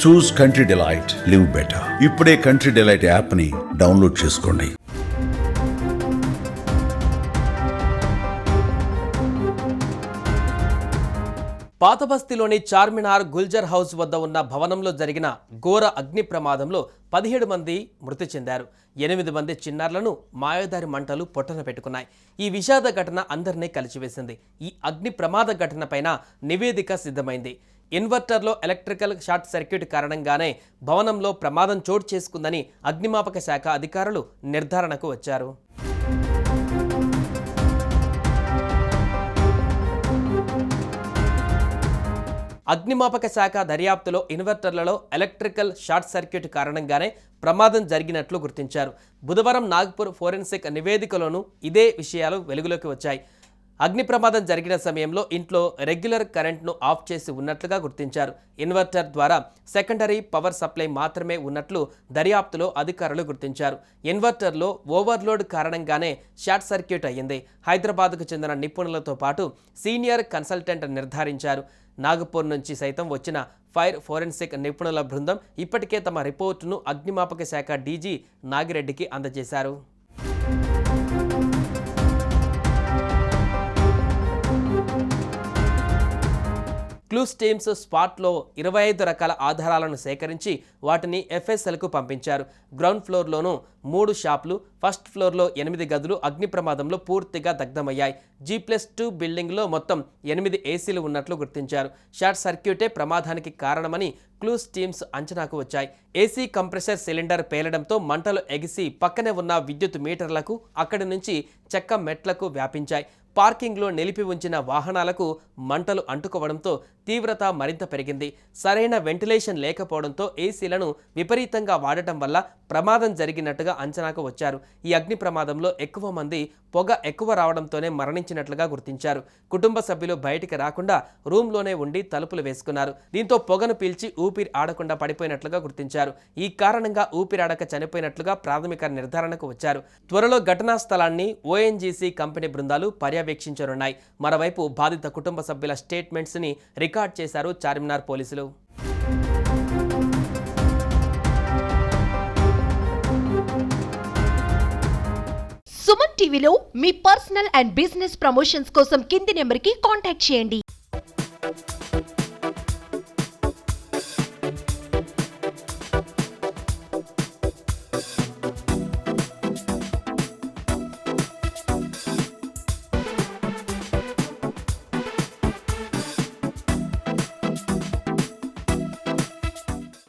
చూస్ country delight, live better. ఇప్పుడే country delight app ని download చేసుకోండి. పాతబస్తీలోని చార్మినార్ గుల్జర్ హౌస్ వద్ద ఉన్న భవనంలో జరిగిన ఘోర అగ్ని ప్రమాదంలో 17 మంది మృతి చెందారు. 8 మంది చిన్నారులను మాయదారి మంటలు పొట్టన పెట్టుకున్నాయి. ఈ విషాద ఘటన అందరినీ కలిచివేసింది. ఈ అగ్ని ప్రమాద ఘటనపైన నివేదిక సిద్ధమైంది. ఇన్వర్టర్లో ఎలక్ట్రికల్ షార్ట్ సర్క్యూట్ కారణంగానే భవనంలో ప్రమాదం చోటు చేసుకుందని అగ్నిమాపక శాఖ అధికారులు నిర్ధారణకు వచ్చారు. అగ్నిమాపక శాఖ దర్యాప్తులో ఇన్వర్టర్లలో ఎలక్ట్రికల్ షార్ట్ సర్క్యూట్ కారణంగానే ప్రమాదం జరిగినట్లు గుర్తించారు. బుధవారం నాగ్పూర్ ఫోరెన్సిక్ నివేదికలోనూ ఇదే విషయాలు వెలుగులోకి వచ్చాయి. అగ్ని ప్రమాదం జరిగిన సమయంలో ఇంట్లో రెగ్యులర్ కరెంట్ను ఆఫ్ చేసి ఉన్నట్లుగా గుర్తించారు. ఇన్వర్టర్ ద్వారా సెకండరీ పవర్ సప్లై మాత్రమే ఉన్నట్లు దర్యాప్తులో అధికారులు గుర్తించారు. ఇన్వర్టర్లో ఓవర్లోడ్ కారణంగానే షార్ట్ సర్క్యూట్ అయ్యింది. హైదరాబాద్కు చెందిన నిపుణులతో పాటు సీనియర్ కన్సల్టెంట్ నిర్ధారించారు. నాగపూర్ నుంచి సైతం వచ్చిన ఫైర్ ఫోరెన్సిక్ నిపుణుల బృందం ఇప్పటికే తమ రిపోర్టును అగ్నిమాపక శాఖ డీజీ నాగిరెడ్డికి అందజేశారు. క్లూస్ టీమ్స్ స్పాట్లో 25 రకాల ఆధారాలను సేకరించి వాటిని ఎఫ్ఎస్ఎల్కు పంపించారు. గ్రౌండ్ ఫ్లోర్లోనూ 3 షాపులు, ఫస్ట్ ఫ్లోర్లో 8 గదులు అగ్ని ప్రమాదంలో పూర్తిగా దగ్ధమయ్యాయి. G+2 బిల్డింగ్లో మొత్తం 8 ఏసీలు ఉన్నట్లు గుర్తించారు. షార్ట్ సర్క్యూటే ప్రమాదానికి కారణమని క్లూస్ టీమ్స్ అంచనాకు వచ్చాయి. ఏసీ కంప్రెసర్ సిలిండర్ పేలడంతో మంటలు ఎగిసి పక్కనే ఉన్న విద్యుత్ మీటర్లకు, అక్కడి నుంచి చెక్క మెట్లకు వ్యాపించాయి. పార్కింగ్లో నిలిపి ఉంచిన వాహనాలకు మంటలు అంటుకోవడంతో తీవ్రత మరింత పెరిగింది. సరైన వెంటిలేషన్ లేకపోవడంతో ఏసీలను విపరీతంగా వాడటం వల్ల ప్రమాదం జరిగినట్టుగా అంచనాకు వచ్చారు. ఈ అగ్ని ప్రమాదంలో ఎక్కువ మంది పొగ ఎక్కువ రావడంతోనే మరణించినట్లుగా గుర్తించారు. కుటుంబ సభ్యులు బయటికి రాకుండా రూమ్లోనే ఉండి తలుపులు వేసుకున్నారు. దీంతో పొగను పీల్చి ఊపిరి ఆడకుండా పడిపోయినట్లుగా గుర్తించారు. ఈ కారణంగా ఊపిరాడక చనిపోయినట్లుగా ప్రాథమిక నిర్ధారణకు వచ్చారు. త్వరలో ఘటనా స్థలాన్ని ఓఎన్జీసీ కంపెనీ బృందాలు పర్యవేక్షించనున్నాయి. మరోవైపు బాధిత కుటుంబ సభ్యుల స్టేట్మెంట్స్ ని రికార్డ్ చేశారు చార్మినార్ పోలీసులు. సుమన్ టీవీలో మీ పర్సనల్ అండ్ బిజినెస్ ప్రమోషన్స్ కోసం కింది నెంబర్కి కాంటాక్ట్ చేయండి.